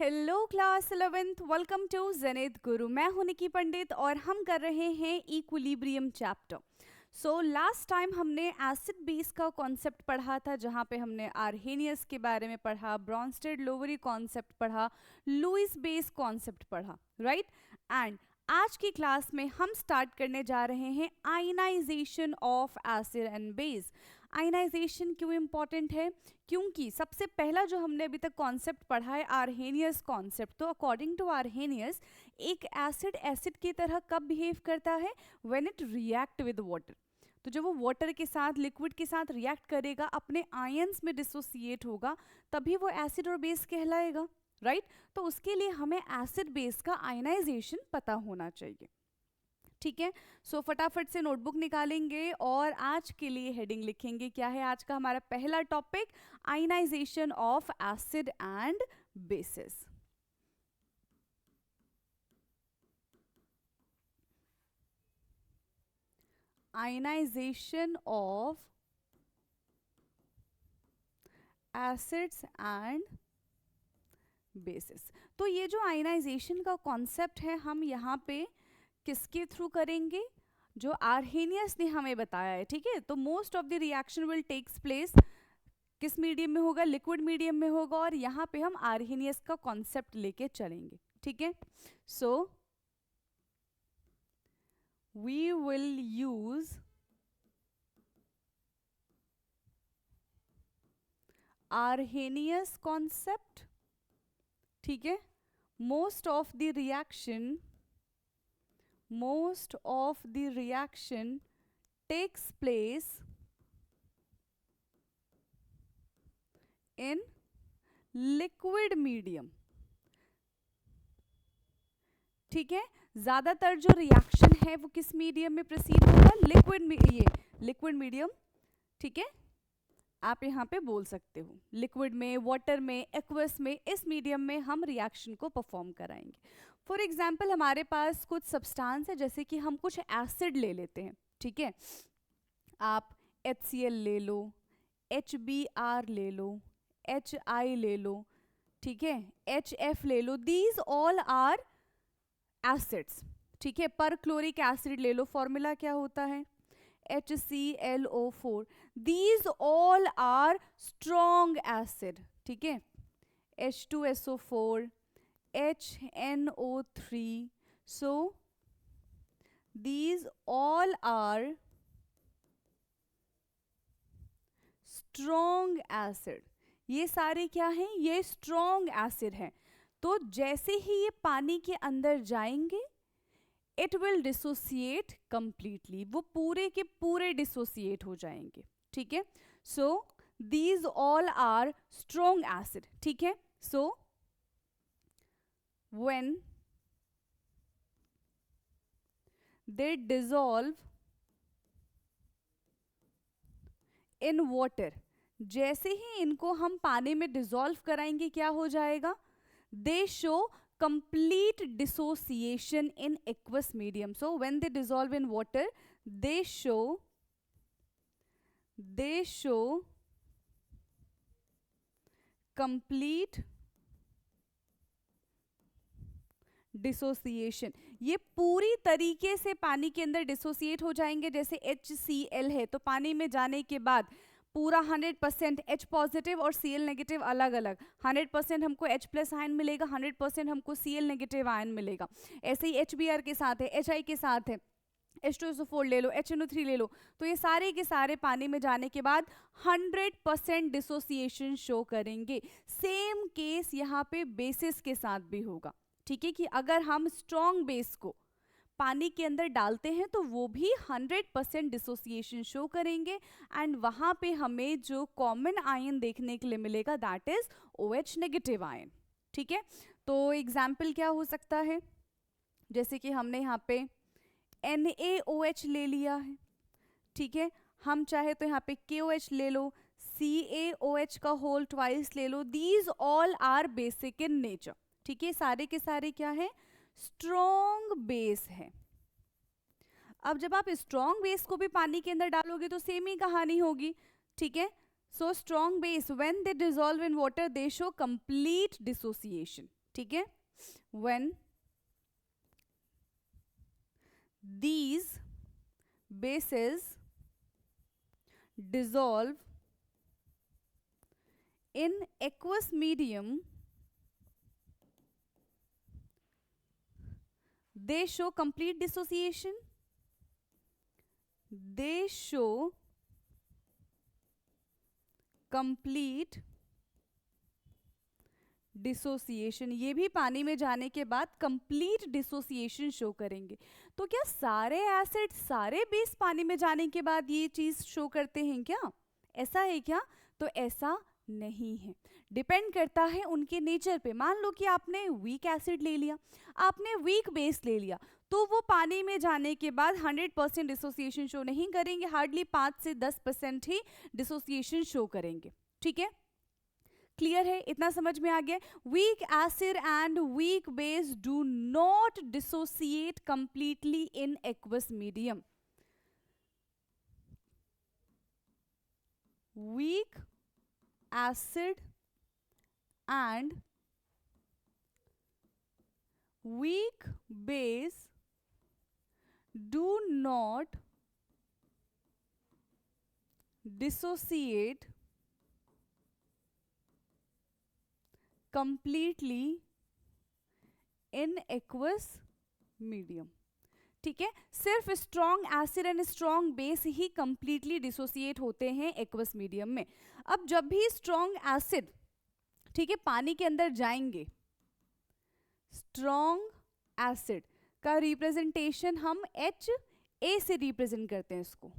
Hello class 11th, welcome to जनित गुरु। मैं हूं निकी पंडित और हम कर रहे हैं equilibrium chapter. So last time हमने एसिड बेस का कॉन्सेप्ट पढ़ा था, जहां पे हमने आर्हेनियस के बारे में पढ़ा, ब्रॉन्स्टेड लोवरी कॉन्सेप्ट पढ़ा, लुईस बेस कॉन्सेप्ट पढ़ा, राइट। एंड आज की क्लास में हम स्टार्ट करने जा रहे हैं ionization of acid and base. Ionization क्यों इंपॉर्टेंट है? क्योंकि सबसे पहला जो हमने अभी तक कॉन्सेप्ट पढ़ा है आर्हेनियस कॉन्सेप्ट, तो अकॉर्डिंग टू आर्हेनियस एक एसिड एसिड की तरह कब बिहेव करता है? When it react with water. तो जब वो वाटर के साथ, लिक्विड के साथ रिएक्ट करेगा, अपने आयंस में डिसोसिएट होगा, तभी वो एसिड और बेस कहलाएगा, राइट। तो उसके लिए हमें एसिड बेस का आयनाइजेशन पता होना चाहिए, ठीक है। सो फटाफट से नोटबुक निकालेंगे और आज के लिए हेडिंग लिखेंगे। क्या है आज का हमारा पहला topic? Ionization of acid and basis. Ionization of acids and basis. तो ये जो आयनाइजेशन का कॉन्सेप्ट है, हम यहाँ पे किसके थ्रू करेंगे? जो आर्हेनियस ने हमें बताया है, ठीक है। तो most of the reaction will takes place किस मीडियम में होगा? लिक्विड मीडियम में होगा, और यहाँ पे हम आर्हेनियस का कॉन्सेप्ट लेके चलेंगे, ठीक है। So we will use Arrhenius concept, ठीक है। Most of the reaction takes place in liquid medium, ठीक है। ज्यादातर जो रिएक्शन है वो किस मीडियम में प्रोसीड होगा? लिक्विड मीडियम, ठीक है। आप यहाँ पे बोल सकते हो लिक्विड में, वाटर में, एक्वस में, इस मीडियम में हम रिएक्शन को परफॉर्म कराएंगे। फॉर एग्जाम्पल हमारे पास कुछ सब्सटेंस है, जैसे कि हम कुछ एसिड ले लेते हैं, ठीक है। आप HCl ले लो, HBr ले लो, HI ले लो, ठीक है, HF ले लो, दीज ऑल आर एसिड्स, ठीक है। पर क्लोरिक एसिड ले लो, फॉर्मूला क्या होता है? HClO4। These all are strong acid, ठीक है। H2SO4, HNO3, so these all are strong acid. ये सारे क्या हैं? ये स्ट्रॉन्ग एसिड हैं। तो जैसे ही ये पानी के अंदर जाएंगे, इट विल डिसोसिएट कंप्लीटली, वो पूरे के पूरे डिसोसिएट हो जाएंगे, ठीक है। So these all are strong acid, ठीक है। So when they dissolve in water, जैसे ही इनको हम पानी में डिसॉल्व कराएंगे, क्या हो जाएगा? दे show complete dissociation in aqueous medium. So when they dissolve in water, they show complete dissociation. ये पूरी तरीके से पानी के अंदर डिसोसिएट हो जाएंगे। जैसे HCl है, तो पानी में जाने के बाद पूरा 100% H पॉजिटिव और Cl नेगेटिव अलग अलग, 100% हमको H प्लस आयन मिलेगा, 100% हमको Cl नेगेटिव आयन मिलेगा। ऐसे ही HBr के साथ है, HI के साथ है, H2SO4 ले लो, HNO3 ले लो, तो ये सारे के सारे पानी में जाने के बाद 100% डिसोसिएशन शो करेंगे। सेम केस यहाँ पे बेसिस के साथ भी होगा, ठीक है। कि अगर हम स्ट्रॉन्ग बेस को पानी के अंदर डालते हैं तो वो भी 100% डिसोसिएशन शो करेंगे, एंड वहां पे हमें जो कॉमन आयन देखने के लिए मिलेगा, that is OH negative ion, ठीक है। तो एग्जाम्पल क्या हो सकता है? जैसे कि हमने यहाँ पे NaOH ले लिया है, ठीक है। हम चाहे तो यहाँ पे KOH ले लो, CaOH का होल ट्वाइस ले लो, these all are basic in nature, ठीक है। सारे के सारे क्या है? स्ट्रॉन्ग बेस है। अब जब आप स्ट्रॉन्ग बेस को भी पानी के अंदर डालोगे तो सेम ही कहानी होगी, ठीक है। So strong base when they dissolve in water they show complete dissociation, ठीक है, when these bases dissolve in aqueous medium, they show complete dissociation. They show complete dissociation. ये भी पानी में जाने के बाद कंप्लीट डिसोसिएशन शो करेंगे. तो क्या सारे एसिड सारे बेस पानी में जाने के बाद ये चीज शो करते हैं क्या? ऐसा है क्या? तो ऐसा नहीं है, डिपेंड करता है उनके नेचर पे. मान लो कि आपने वीक एसिड ले लिया, आपने वीक बेस ले लिया, तो वो पानी में जाने के बाद 100% डिसोसिएशन शो नहीं करेंगे, हार्डली 5 से 10% ही डिसोसिएशन शो करेंगे. ठीक है, क्लियर है? इतना समझ में आ गया? Weak acid and weak base do not dissociate completely in aqueous medium. Weak acid and weak base do not dissociate completely in aqueous medium. ठीक है, सिर्फ strong acid and strong base he completely dissociate होते हैं aqueous medium में. अब जब भी strong acid, ठीक है, पानी के अंदर जाएंगे, स्ट्रॉन्ग एसिड का रिप्रेजेंटेशन हम HA से रिप्रेजेंट करते हैं इसको.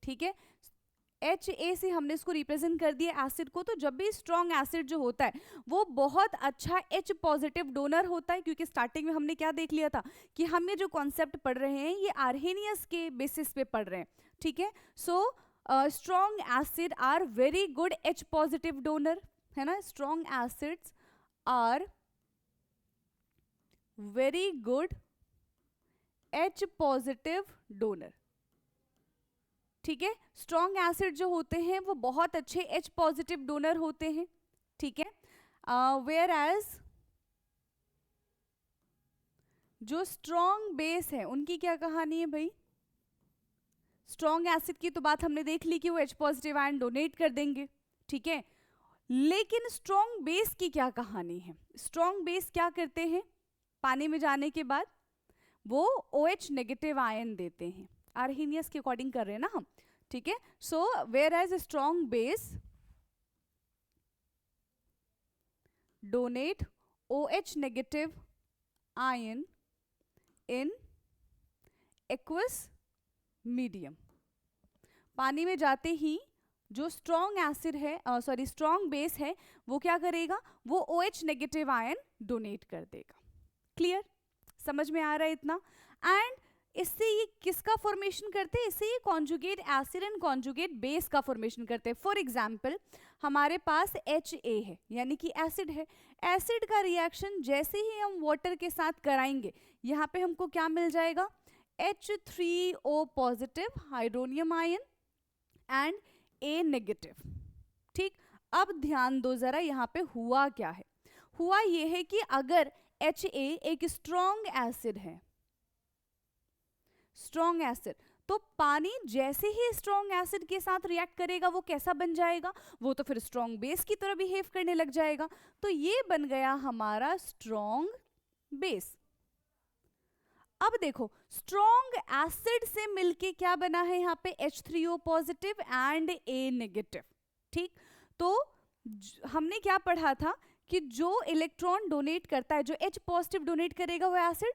ठीक है, HA से हमने इसको रिप्रेजेंट कर दिया एसिड को. तो जब भी स्ट्रॉन्ग एसिड जो होता है वो बहुत अच्छा H पॉजिटिव डोनर होता है, क्योंकि स्टार्टिंग में हमने क्या देख लिया था कि हम ये जो कॉन्सेप्ट पढ़ रहे हैं ये आर्हेनियस के बेसिस पे पढ़ रहे हैं. ठीक है, so strong acid are very good H positive donor, है ना. Strong acids are very good H positive donor. ठीक है, स्ट्रॉन्ग एसिड जो होते हैं वो बहुत अच्छे H पॉजिटिव डोनर होते हैं. ठीक है, वेयर एज जो स्ट्रॉन्ग बेस है उनकी क्या कहानी है भाई? स्ट्रॉन्ग एसिड की तो बात हमने देख ली कि वो H पॉजिटिव आयन डोनेट कर देंगे. ठीक है, लेकिन स्ट्रॉन्ग बेस की क्या कहानी है? स्ट्रॉन्ग बेस क्या करते हैं पानी में जाने के बाद? वो OH नेगेटिव आयन देते हैं. आर्हेनियस के अकॉर्डिंग कर रहे हैं ना हम. ठीक है, so whereas strong base donate OH negative ion in aqueous medium. पानी में जाते ही जो स्ट्रॉन्ग एसिड है, स्ट्रॉन्ग बेस है, वो क्या करेगा? वो OH नेगेटिव आयन डोनेट कर देगा. क्लियर? समझ में आ रहा है इतना? एंड इससे ये किसका फॉर्मेशन करते हैं? इससे ये conjugate acid and conjugate base का फॉर्मेशन करते हैं. फॉर एग्जांपल हमारे पास HA है, यानी कि एसिड है. एसिड का रिएक्शन जैसे ही हम वाटर के साथ कराएंगे, यहाँ पे हमको क्या मिल जाएगा? H3O positive hydronium ion and A negative. ठीक, अब ध्यान दो जरा, यहाँ पे हुआ क्या है? हुआ ये है कि अगर HA एक स्ट्रॉन्ग एसिड है, स्ट्रॉन्ग एसिड, तो पानी जैसे ही स्ट्रॉन्ग एसिड के साथ रिएक्ट करेगा वो कैसा बन जाएगा? वो तो फिर स्ट्रॉन्ग बेस की तरह बिहेव करने लग जाएगा. तो ये बन गया हमारा स्ट्रॉन्ग बेस. अब देखो, स्ट्रॉन्ग एसिड से मिलके क्या बना है यहाँ पे? H3O positive and A negative. ठीक, तो हमने क्या पढ़ा था कि जो इलेक्ट्रॉन डोनेट करता है, जो H पॉजिटिव डोनेट करेगा वो एसिड.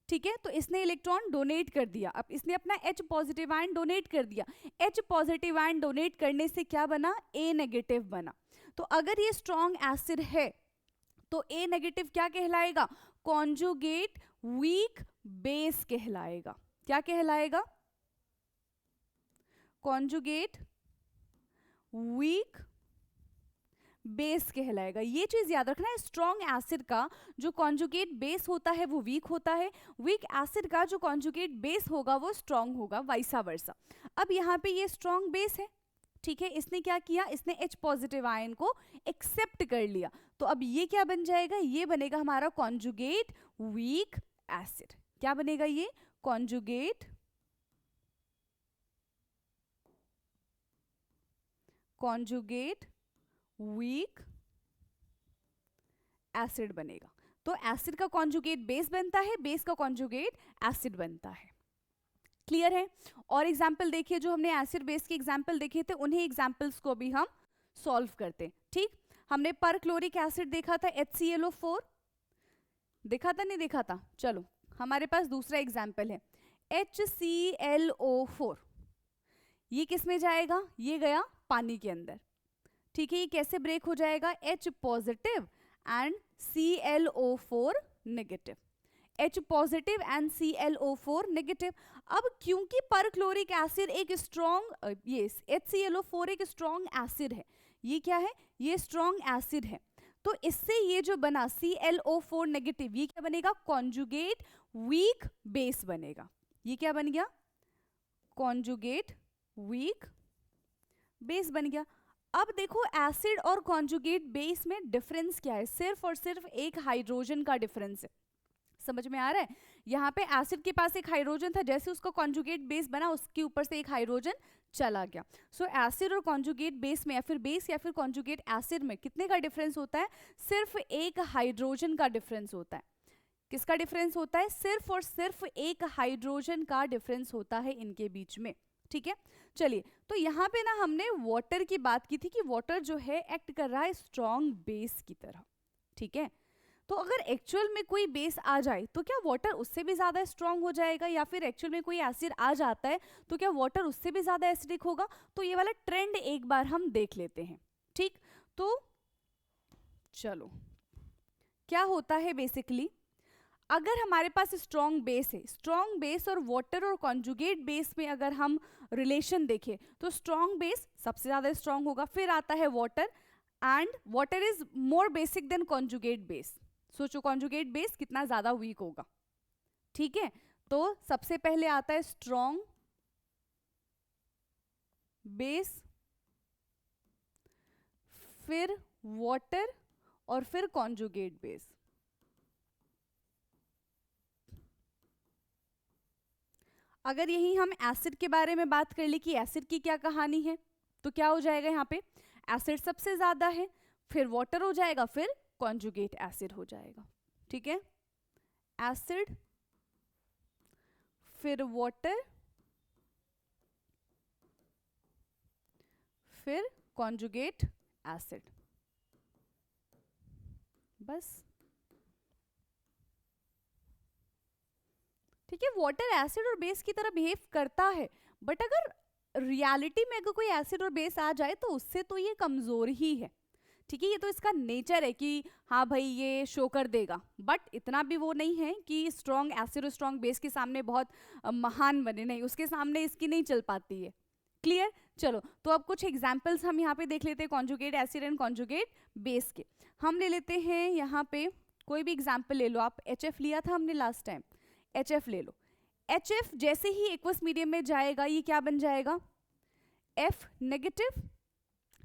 ठीक है, तो इसने इलेक्ट्रॉन डोनेट कर दिया, अब इसने अपना H पॉजिटिव आयन डोनेट कर दिया. H पॉजिटिव आयन डोनेट करने से क्या बना? A नेगेटिव बना. तो अगर ये स्ट्रॉन्ग एसिड है तो A नेगेटिव क्या कहलाएगा? कॉन्जुगेट वीक बेस कहलाएगा. क्या कहलाएगा? कॉन्जुगेट वीक बेस कहलाएगा. ये चीज याद रखना है, स्ट्रॉन्ग एसिड का जो कॉन्जुगेट बेस होता है वो वीक होता है, वीक एसिड का जो कॉन्जुगेट बेस होगा वो स्ट्रॉन्ग होगा, वाइसा वर्सा. अब यहाँ पे ये स्ट्रॉन्ग बेस है, ठीक है, इसने क्या किया, इसने H पॉजिटिव आयन को एक्सेप्ट कर लिया, तो अब ये क्या बन जाएगा, ये बनेगा हमारा कॉन्जुगेट वीक एसिड। क्या बनेगा ये, कॉन्जुगेट वीक एसिड बनेगा। तो एसिड का कॉन्जुगेट बेस बनता है, बेस का कॉन्जुगेट एसिड बनता है। क्लियर है? और एग्जाम्पल देखिए, जो हमने एसिड बेस के एग्जाम्पल देखे थे उन्हीं एग्जाम्पल्स को भी हम सॉल्व करते हैं। ठीक, हमने पर क्लोरिक एसिड देखा था HClO4, देखा था नहीं देखा था? चलो हमारे पास दूसरा एग्जाम्पल है HClO4। ये किस में जाएगा, ये गया पानी के अंदर। ठीक है, ये कैसे ब्रेक हो जाएगा, H positive and ClO4 negative, H positive and ClO4 negative. अब क्योंकि परक्लोरिक एसिड एक स्ट्रॉन्ग, ये HClO4 एक स्ट्रॉन्ग एसिड है, ये क्या है, ये स्ट्रॉन्ग एसिड है, तो इससे ये जो बना ClO4 नेगेटिव, ये क्या बनेगा, कॉन्जुगेट वीक बेस बनेगा। ये क्या बन गया, कॉन्जुगेट वीक बेस बन गया। अब देखो एसिड और कॉन्जुगेट बेस में डिफरेंस क्या है, सिर्फ और सिर्फ एक हाइड्रोजन का डिफरेंस है। समझ में आ रहा है? यहाँ पे एसिड के पास एक हाइड्रोजन था, जैसे उसका कॉन्जुगेट बेस बना उसके ऊपर से एक हाइड्रोजन चला गया। सो एसिड और कॉन्जुगेट बेस में या फिर बेस या फिर कॉन्जुगेट एसिड में कितने का डिफरेंस होता है, सिर्फ एक हाइड्रोजन का डिफरेंस होता है। किसका डिफरेंस होता है, सिर्फ और सिर्फ एक हाइड्रोजन का डिफरेंस होता है इनके बीच में। ठीक है, चलिए, तो यहाँ पे ना हमने वाटर की बात की थी कि वाटर जो है एक्ट कर रहा है स्ट्रॉन्ग बेस की तरह। ठीक है, तो अगर एक्चुअल में कोई बेस आ जाए तो क्या वाटर उससे भी ज्यादा स्ट्रॉन्ग हो जाएगा, या फिर एक्चुअल में कोई एसिड आ जाता है तो क्या वाटर उससे भी ज्यादा एसिडिक होगा? तो ये वाला ट्रेंड एक बार हम देख लेते हैं। ठीक, तो चलो क्या होता है बेसिकली, अगर हमारे पास स्ट्रॉन्ग बेस है, स्ट्रॉन्ग बेस और वाटर और कॉन्जुगेट बेस में अगर हम रिलेशन देखें तो स्ट्रॉन्ग बेस सबसे ज्यादा स्ट्रॉन्ग होगा, फिर आता है water, and water is more basic than conjugate base. सोचो कॉन्जुगेट बेस कितना ज्यादा वीक होगा। ठीक है, तो सबसे पहले आता है स्ट्रॉन्ग बेस, फिर वाटर और फिर कॉन्जुगेट बेस। अगर यही हम एसिड के बारे में बात कर ले कि एसिड की क्या कहानी है, तो क्या हो जाएगा, यहाँ पे एसिड सबसे ज्यादा है, फिर वाटर हो जाएगा, फिर कॉन्जुगेट एसिड हो जाएगा। ठीक है, एसिड फिर वाटर फिर कॉन्जुगेट एसिड, बस। ठीक है, वाटर एसिड और बेस की तरह बिहेव करता है, बट अगर रियलिटी में अगर कोई एसिड और बेस आ जाए तो उससे तो ये कमजोर ही है। ठीक है, ये तो इसका नेचर है कि हाँ भाई ये शो कर देगा, बट इतना भी वो नहीं है कि स्ट्रॉन्ग एसिड और स्ट्रॉन्ग बेस के सामने बहुत महान बने, नहीं, उसके सामने इसकी नहीं चल पाती है। क्लियर? चलो, तो अब कुछ एग्जाम्पल्स हम यहाँ पे देख लेते हैं conjugate acid and conjugate base के। हम ले लेते हैं यहाँ पे कोई भी एग्जाम्पल ले लो आप, HF लिया था हमने लास्ट टाइम, HF ले लो। HF जैसे ही एक्वस मीडियम में जाएगा ये क्या बन जाएगा, F नेगेटिव।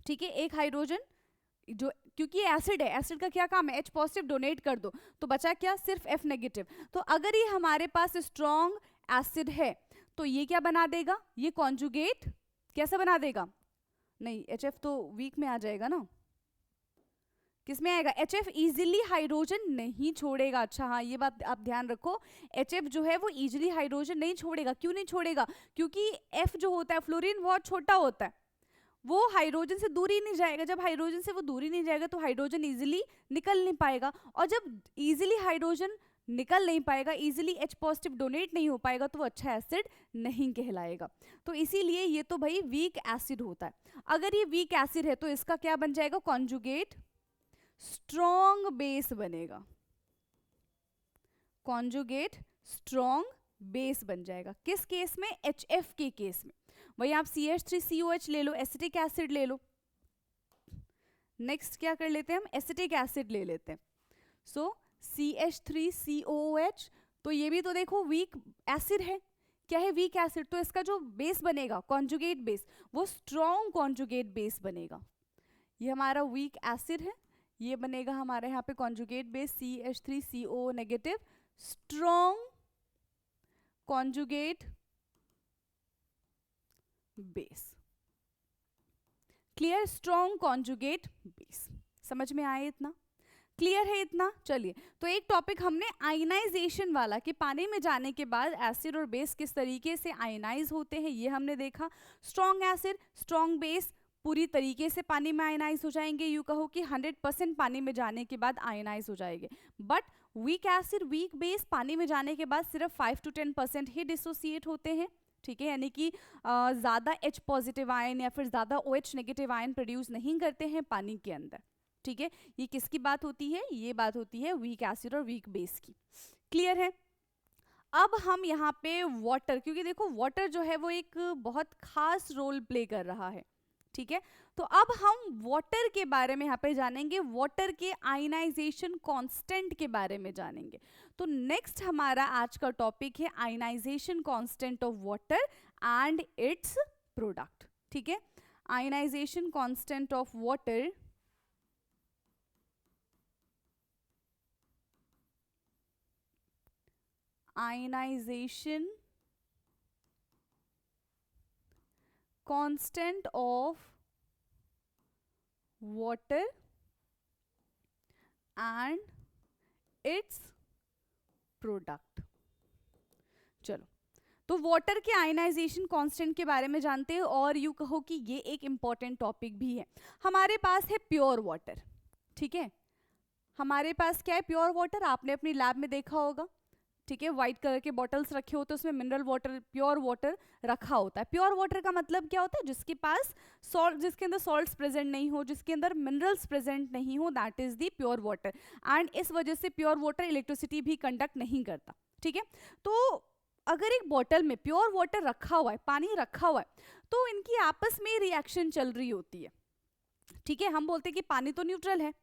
ठीक है, एक हाइड्रोजन जो, क्योंकि एसिड है, एसिड का क्या काम है, H पॉजिटिव डोनेट कर दो, तो बचा क्या, सिर्फ F नेगेटिव। तो अगर ये हमारे पास स्ट्रॉन्ग एसिड है तो ये क्या बना देगा, ये कॉन्जुगेट कैसे बना देगा, नहीं HF तो वीक में आ जाएगा ना, किस में आएगा, HF इजीली हाइड्रोजन नहीं छोड़ेगा। अच्छा हाँ, ये बात आप ध्यान रखो, HF जो है वो इजीली हाइड्रोजन नहीं छोड़ेगा। क्यों नहीं छोड़ेगा, क्योंकि F जो होता है, फ्लोरीन, बहुत छोटा होता है, वो हाइड्रोजन से दूर ही नहीं जाएगा। जब हाइड्रोजन से वो दूर ही नहीं जाएगा तो हाइड्रोजन इजीली निकल नहीं पाएगा, और जब इजीली हाइड्रोजन निकल नहीं पाएगा, इजीली H पॉजिटिव डोनेट नहीं हो पाएगा, तो वो अच्छा एसिड नहीं कहलाएगा। तो इसीलिए ये तो भाई वीक एसिड होता है। अगर ये वीक एसिड है तो इसका क्या बन जाएगा, कॉन्जुगेट स्ट्रॉन्ग बेस बनेगा, कॉन्जुगेट स्ट्रॉन्ग बेस बन जाएगा। किस केस में, HF के केस में। वही आप CH3COH ले लो, एसिटिक एसिड ले लो। नेक्स्ट क्या कर लेते हैं हम, एसिटिक एसिड ले लेते हैं। सो CH3COOH, तो ये भी तो देखो वीक एसिड है, क्या है, वीक एसिड, तो इसका जो बेस बनेगा कॉन्जुगेट बेस, वो स्ट्रॉन्ग कॉन्जुगेट बेस बनेगा। ये हमारा वीक एसिड है, ये बनेगा हमारे यहाँ पे conjugate base CH3CO negative, strong conjugate base. Clear, strong conjugate base. समझ में आए इतना? क्लियर है इतना? चलिए, तो एक टॉपिक हमने आयनाइजेशन वाला कि पानी में जाने के बाद एसिड और बेस किस तरीके से आयनाइज होते हैं, ये हमने देखा। स्ट्रॉन्ग एसिड, स्ट्रॉन्ग बेस पूरी तरीके से पानी में आयनाइज हो जाएंगे, यूँ कहो कि 100% पानी में जाने के बाद आयनाइज हो जाएंगे। But weak acid, weak base पानी में जाने के बाद सिर्फ 5 to 10% ही डिसोसिएट होते हैं। ठीक है, यानी कि ज़्यादा H पॉजिटिव आयन या फिर ज़्यादा OH नेगेटिव आयन प्रोड्यूस नहीं करते हैं पानी के अंदर। ठीक है, ये किसकी बात होती है? ये बात होती है वीक एसिड और वीक बेस की। क्लियर है? अब हम यहाँ पे वाटर, क्योंकि देखो वाटर जो है वो एक बहुत खास रोल प्ले कर रहा है। ठीक है, तो अब हम वाटर के बारे में यहाँ पे जानेंगे, वाटर के आयनाइजेशन कांस्टेंट के बारे में जानेंगे। तो नेक्स्ट हमारा आज का टॉपिक है ionization constant of water and its product. ठीक है, ionization constant of water ionization constant of water and its product। चलो, तो वाटर के आयनाइजेशन कांस्टेंट के बारे में जानते हैं, और यूँ कहो कि ये एक इम्पॉर्टेंट टॉपिक भी है। हमारे पास है प्योर वाटर। ठीक है, हमारे पास क्या है? Pure water. आपने अपनी लैब में देखा होगा, ठीक है, व्हाइट कलर के बॉटल्स रखे होते हैं, उसमें मिनरल वाटर, प्योर वाटर रखा होता है। प्योर वाटर का मतलब क्या होता है? जिसके पास सॉल्ट, जिसके अंदर सॉल्ट्स प्रेजेंट नहीं हो, जिसके अंदर मिनरल्स प्रेजेंट नहीं हो, that is the pure water. And इस वजह से प्योर वाटर इलेक्ट्रिसिटी भी कंडक्ट नहीं करता। ठीक है, तो अगर एक बॉटल में प्योर वाटर रखा हुआ है, पानी रखा हुआ है, तो इनकी आपस में रिएक्शन चल रही होती है। ठीक है, हम बोलते हैं कि पानी तो न्यूट्रल है।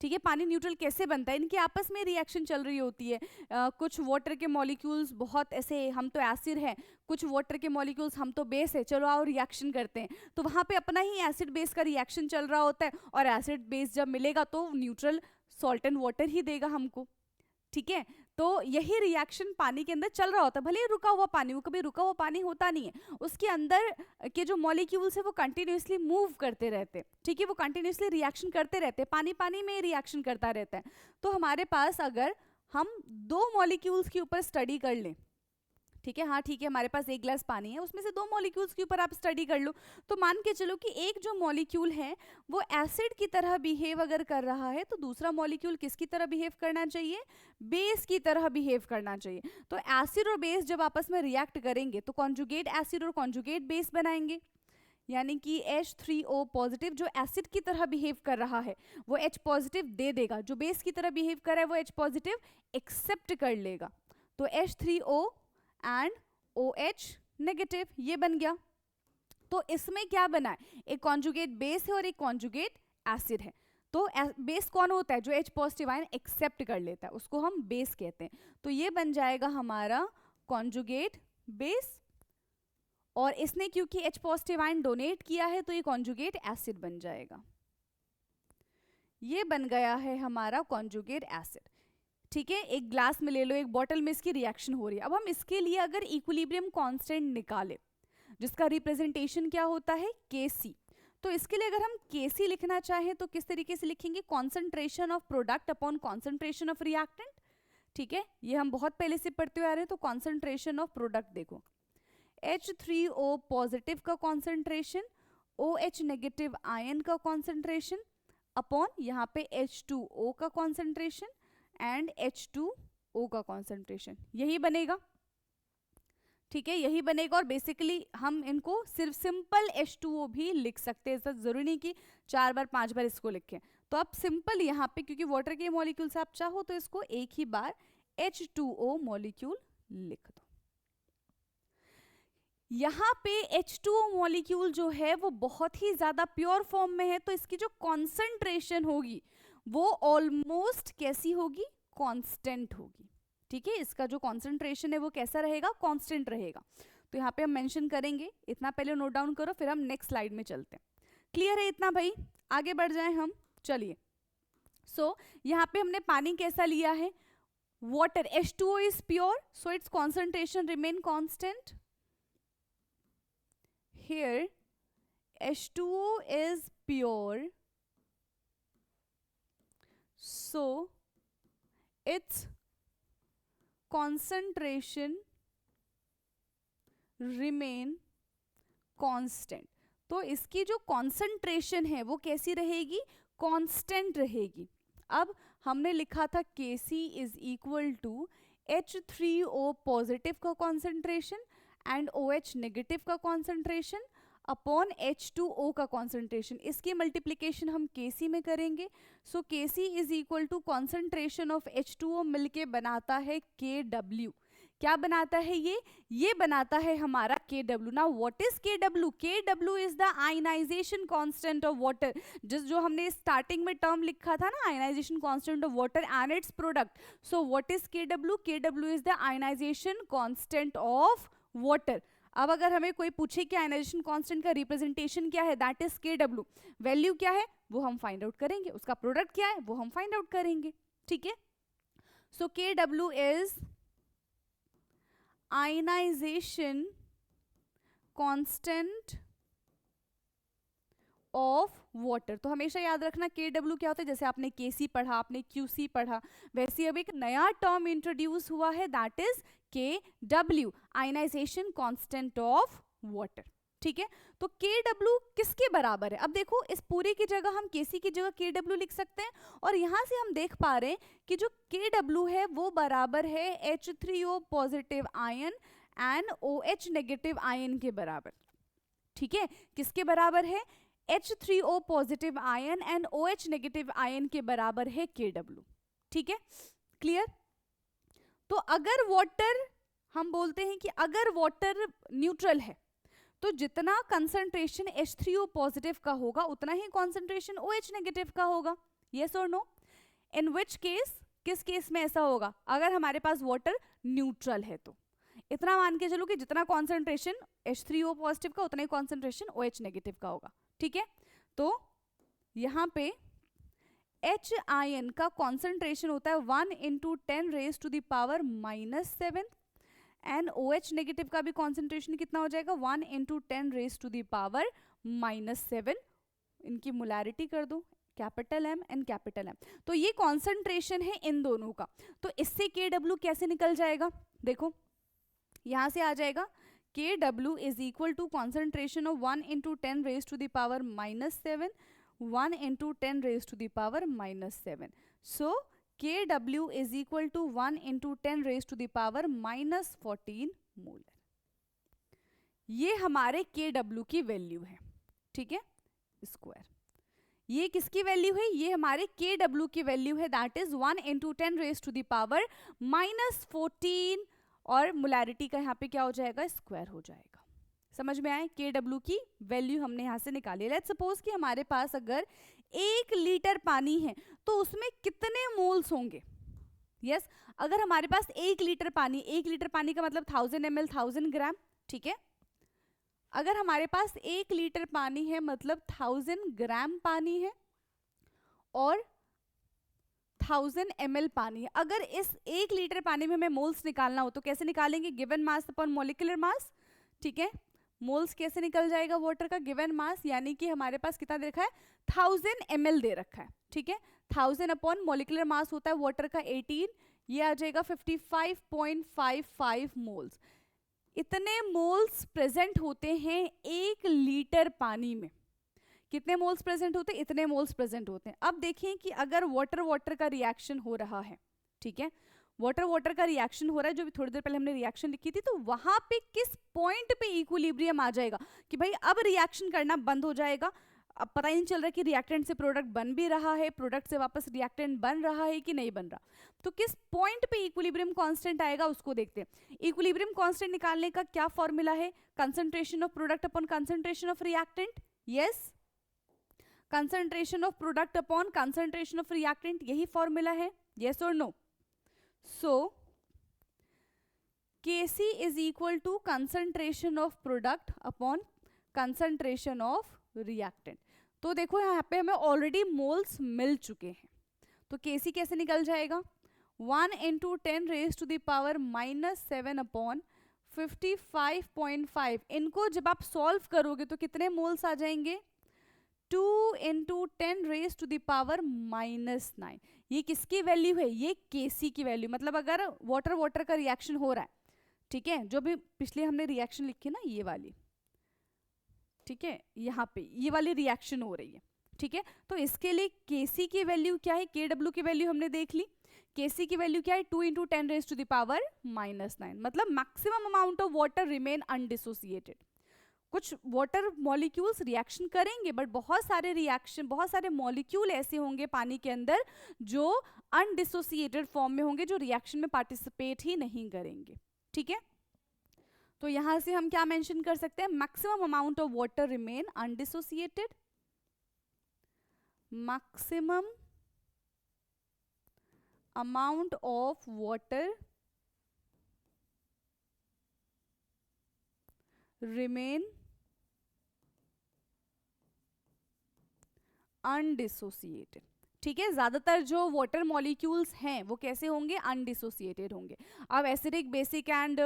ठीक है, पानी न्यूट्रल कैसे बनता है? इनकी आपस में रिएक्शन चल रही होती है। कुछ वाटर के मॉलिक्यूल्स बहुत ऐसे, हम तो एसिड हैं, कुछ वाटर के मॉलिक्यूल्स हम तो बेस है, चलो आओ रिएक्शन करते हैं। तो वहाँ पे अपना ही एसिड बेस का रिएक्शन चल रहा होता है, और एसिड बेस जब मिलेगा तो न्यूट्रल सॉल्ट एंड वाटर ही देगा हमको। ठीक है, तो यही रिएक्शन पानी के अंदर चल रहा होता है। भले ही रुका हुआ पानी, वो कभी रुका हुआ पानी होता नहीं है, उसके अंदर के जो मॉलिक्यूल्स है वो कंटिन्यूसली मूव करते रहते हैं। ठीक है, वो कंटिन्यूसली रिएक्शन करते रहते हैं, पानी पानी में रिएक्शन करता रहता है। तो हमारे पास अगर हम 2 मॉलिक्यूल्स के ऊपर स्टडी कर लें, ठीक है, हाँ ठीक है, हमारे पास 1 ग्लास पानी है, उसमें से 2 मॉलिक्यूल्स के ऊपर आप स्टडी कर लो, तो मान के चलो कि एक जो मॉलिक्यूल है वो एसिड की तरह बिहेव अगर कर रहा है, तो दूसरा मॉलिक्यूल किसकी तरह बिहेव करना चाहिए? बेस की तरह बिहेव करना चाहिए। तो एसिड और बेस जब आपस में रिएक्ट करेंगे तो कॉन्जुगेट एसिड और कॉन्जुगेट बेस बनाएंगे, यानी कि H3O पॉजिटिव जो एसिड की तरह बिहेव कर रहा है वो H पॉजिटिव दे देगा, जो बेस की तरह बिहेव कर रहा है वो H पॉजिटिव एक्सेप्ट कर लेगा। तो H3O एंड OH नेगेटिव, ये बन गया। तो इसमें क्या बना है? एक कॉन्जुगेट बेस है और एक कॉन्जुगेट एसिड है। तो बेस कौन होता है? जो H पॉजिटिव आयन एक्सेप्ट कर लेता है, उसको हम बेस कहते हैं। तो ये बन जाएगा हमारा कॉन्जुगेट बेस, और इसने क्योंकि H पॉजिटिव आयन डोनेट किया है तो ये कॉन्जुगेट एसिड बन जाएगा। ये बन गया है हमारा कॉन्जुगेट एसिड। ठीक है, एक ग्लास में ले लो, एक बॉटल में इसकी रिएक्शन हो रही है। अब हम इसके लिए अगर इक्विलिब्रियम कांस्टेंट निकालें, जिसका रिप्रेजेंटेशन क्या होता है? Kc। तो इसके लिए अगर हम Kc लिखना चाहें तो किस तरीके से लिखेंगे? Concentration of product upon concentration of reactant. ठीक है, ये हम बहुत पहले से पढ़ते हुए आ रहे हैं। तो कॉन्सेंट्रेशन ऑफ प्रोडक्ट देखो, H3O पॉजिटिव का कॉन्सेंट्रेशन, OH नेगेटिव आयन का कॉन्सेंट्रेशन अपॉन यहाँ पे H2O का कॉन्सेंट्रेशन एंड H2O का कॉन्सेंट्रेशन, यही बनेगा। ठीक है, यही बनेगा। और बेसिकली हम इनको सिर्फ सिंपल H2O भी लिख सकते हैं, ऐसा जरूरी नहीं कि 4 बार 5 बार इसको लिखें। तो आप सिंपल यहाँ पे, क्योंकि वाटर के मॉलिक्यूल से आप चाहो तो इसको एक ही बार H2O मॉलिक्यूल लिख दो। यहाँ पे H2O मॉलिक्यूल जो है वो बहुत ही ज्यादा प्योर फॉर्म में है, तो इसकी जो कॉन्सेंट्रेशन होगी वो ऑलमोस्ट कैसी होगी? कांस्टेंट होगी। ठीक है, इसका जो कॉन्सेंट्रेशन है वो कैसा रहेगा, कांस्टेंट रहेगा। तो यहाँ पे हम मेंशन करेंगे, इतना पहले नोट डाउन करो, फिर हम नेक्स्ट स्लाइड में चलते हैं। क्लियर है इतना भाई, आगे बढ़ जाएं हम। चलिए, सो यहाँ पे हमने पानी कैसा लिया है, water, H2O is pure, so its concentration remain constant. Here H2O is pure, so its concentration remain constant. तो इसकी जो concentration है वो कैसी रहेगी, constant रहेगी। अब हमने लिखा था Kc is equal to H3O positive का कॉन्सेंट्रेशन एंड OH नेगेटिव का कॉन्सेंट्रेशन अपॉन H2O का कॉन्सेंट्रेशन, इसकी मल्टीप्लीकेशन हम Kc में करेंगे। So Kc is equal to concentration of H2O मिलके बनाता है Kw। क्या बनाता है ये बनाता है हमारा Kw। Now what is Kw? Kw is the ionization constant of water, जो हमने स्टार्टिंग में टर्म लिखा था ना, ionization constant of water and its product. So what is Kw? Kw is the ionization constant of water. अब अगर हमें कोई पूछे कि आयनाइजेशन कांस्टेंट का रिप्रेजेंटेशन क्या है, दैट इज Kw। वैल्यू क्या है वो हम फाइंड आउट करेंगे, उसका प्रोडक्ट क्या है वो हम फाइंड आउट करेंगे। ठीक है, so Kw is ionization constant of water. तो हमेशा याद रखना Kw क्या होता है, जैसे आपने Kc पढ़ा, आपने Qc पढ़ा, वैसे अब एक नया टर्म इंट्रोड्यूस हुआ है, that is Kw, ionization constant of water. ठीक है, तो Kw किसके बराबर है? अब देखो, इस पूरे की जगह हम Kc की जगह Kw लिख सकते हैं, और यहां से हम देख पा रहे हैं कि जो Kw है वो बराबर है H3O positive ion and OH negative ion के बराबर। ठीक है, किसके बराबर है? H3O positive ion and OH negative ion के बराबर है Kw। ठीक है, क्लियर? तो अगर वाटर, हम बोलते हैं कि अगर वाटर न्यूट्रल है तो जितना कंसंट्रेशन H3O पॉजिटिव का होगा उतना ही कंसंट्रेशन OH नेगेटिव का होगा। यस और नो? इन विच केस, किस केस में ऐसा होगा? अगर हमारे पास वाटर न्यूट्रल है तो इतना मान के चलो कि जितना कॉन्सेंट्रेशन H3O पॉजिटिव का उतना ही कॉन्सेंट्रेशन OH नेगेटिव का होगा। ठीक है, तो यहाँ पे H आयन का कॉन्सेंट्रेशन होता है 1 × 10 raised to the power -7 and OH negative का भी कॉन्सेंट्रेशन कितना हो जाएगा? 1 × 10 raised to the power -7। इनकी मोलैरिटी कर दो, capital M and capital M। तो ये कॉन्सेंट्रेशन है इन दोनों का, तो इससे Kw कैसे निकल जाएगा? देखो, यहां से आ जाएगा Kw is equal to concentration of 1 × 10 raised to the power -7, 1 × 10 raised to the power -7. So Kw is equal to 1 × 10 raised to the power -14 molar. ये हमारे Kw की वैल्यू है। ठीक है, स्क्वायर। ये किसकी वैल्यू है? ये हमारे Kw की वैल्यू है, that is 1 × 10 raised to the power -14, और मोलैरिटी का यहाँ पे क्या हो जाएगा? स्क्वायर हो जाएगा। समझ में आए? Kw की वैल्यू हमने यहाँ से निकाली। लेट्स सपोज कि हमारे पास अगर 1 लीटर पानी है तो उसमें कितने मोल्स होंगे? यस, अगर हमारे पास 1 लीटर पानी, 1 लीटर पानी का मतलब 1000 ml 1000 ग्राम। ठीक है, अगर हमारे पास 1 लीटर पानी है मतलब 1000 ग्राम पानी है और 1000 ml पानी है। अगर इस 1 लीटर पानी में हमें मोल्स निकालना हो तो कैसे निकालेंगे? Given mass upon molecular mass. ठीक है, मोल्स कैसे निकल जाएगा वाटर का? गिवन मास, यानी कि हमारे पास कितना दे रखा है? 1000 ml दे रखा है। ठीक है, 1000 अपॉन मॉलिक्यूलर मास होता है वाटर का 18, ये आ जाएगा 55.55 मोल्स। इतने मोल्स प्रेजेंट होते हैं 1 लीटर पानी में। कितने मोल्स प्रेजेंट होते हैं? इतने मोल्स प्रेजेंट होते हैं। अब देखें कि अगर वाटर वाटर का रिएक्शन हो रहा है, ठीक है, वाटर वाटर का रिएक्शन हो रहा है, जो भी थोड़ी देर पहले हमने रिएक्शन लिखी थी, तो वहां पे किस पॉइंट पे इक्विलिब्रियम आ जाएगा कि भाई अब रिएक्शन करना बंद हो जाएगा, अब पता ही नहीं चल रहा कि रिएक्टेंट से प्रोडक्ट बन भी रहा है, प्रोडक्ट से वापस रिएक्टेंट बन रहा है कि नहीं बन रहा। तो किस पॉइंट पे इक्विलिब्रियम कांस्टेंट आएगा उसको देखते हैं। इक्विलिब्रियम कांस्टेंट निकालने का क्या फॉर्मूला है? Concentration of product upon concentration of reactant. Yes, concentration of product upon concentration of reactant, यही फॉर्मूला है। यस और no? So Kc is equal to concentration of product upon concentration of reactant. तो देखो यहाँ पे हमें already moles मिल चुके हैं, तो Kc कैसे निकल जाएगा? 1 into 10 raised to the power -7 upon 55.5. इनको जब आप सॉल्व करोगे तो कितने मोल्स आ जाएंगे? 2 into 10 raised to the power -9. ये किसकी वैल्यू है? ये Kc की वैल्यू, मतलब अगर वाटर वाटर का रिएक्शन हो रहा है, ठीक है, जो भी पिछले हमने रिएक्शन लिखी ना ये वाली, ठीक है, यहाँ पे ये वाली रिएक्शन हो रही है, ठीक है, तो इसके लिए Kc की वैल्यू क्या है? Kw की वैल्यू हमने देख ली, Kc की वैल्यू क्या है? 2 into 10 raised to the power -9, मतलब maximum amount of water remain undissociated. कुछ वाटर मॉलिक्यूल्स रिएक्शन करेंगे, बट बहुत सारे मॉलिक्यूल ऐसे होंगे पानी के अंदर जो अनडिसोसिएटेड फॉर्म में होंगे, जो रिएक्शन में पार्टिसिपेट ही नहीं करेंगे, ठीक है. तो यहां से हम क्या मेंशन कर सकते हैं? Maximum amount of water remain undissociated. Maximum amount of water remain undissociated, ठीक है. ज्यादातर जो वाटर मॉलिक्यूल्स हैं वो कैसे होंगे? अनडिसोसिएटेड होंगे. अब एसिडिक, बेसिक एंड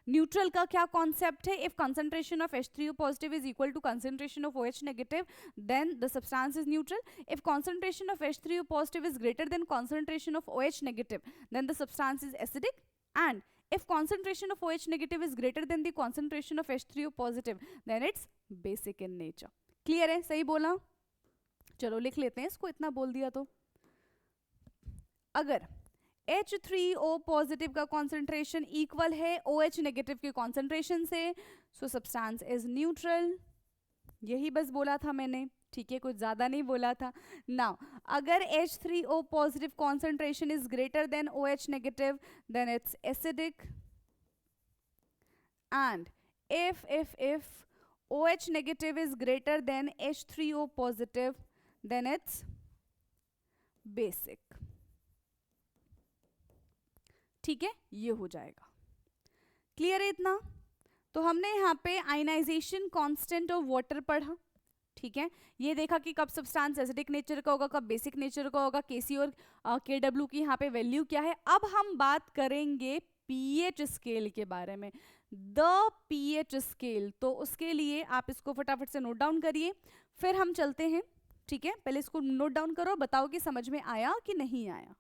न्यूट्रल का क्या कॉन्सेप्ट है? If concentration of H3O positive is equal to concentration of OH negative then the substance is neutral. If concentration of H3O positive is greater than concentration of OH negative then the substance is acidic. And if concentration of OH negative is greater than the concentration of H3O positive then it's basic in nature. Clear है? सही बोला? चलो लिख लेते हैं इसको, इतना बोल दिया तो. अगर H3O पॉजिटिव का कॉन्सेंट्रेशन इक्वल है OH नेगेटिव के कॉन्सेंट्रेशन से, सो सब्सटेंस इज न्यूट्रल. यही बस बोला था मैंने, ठीक है, कुछ ज्यादा नहीं बोला था. नाउ अगर H3O positive concentration is greater than OH negative then it's acidic. And if OH negative is greater than H3O positive then it's basic. ठीक है, ये हो जाएगा. क्लियर है इतना? तो हमने यहाँ पे आयनाइजेशन कांस्टेंट ऑफ वाटर पढ़ा, ठीक है. ये देखा कि कब सब्सटेंस एसिडिक नेचर का होगा, कब बेसिक नेचर का होगा, Kc और Kw की यहाँ पे वैल्यू क्या है. अब हम बात करेंगे pH स्केल के बारे में, द pH स्केल. तो उसके लिए आप इसको फटाफट से नोट डाउन करिए, फिर हम चलते हैं, ठीक है. पहले इसको नोट डाउन करो, बताओ कि समझ में आया कि नहीं आया.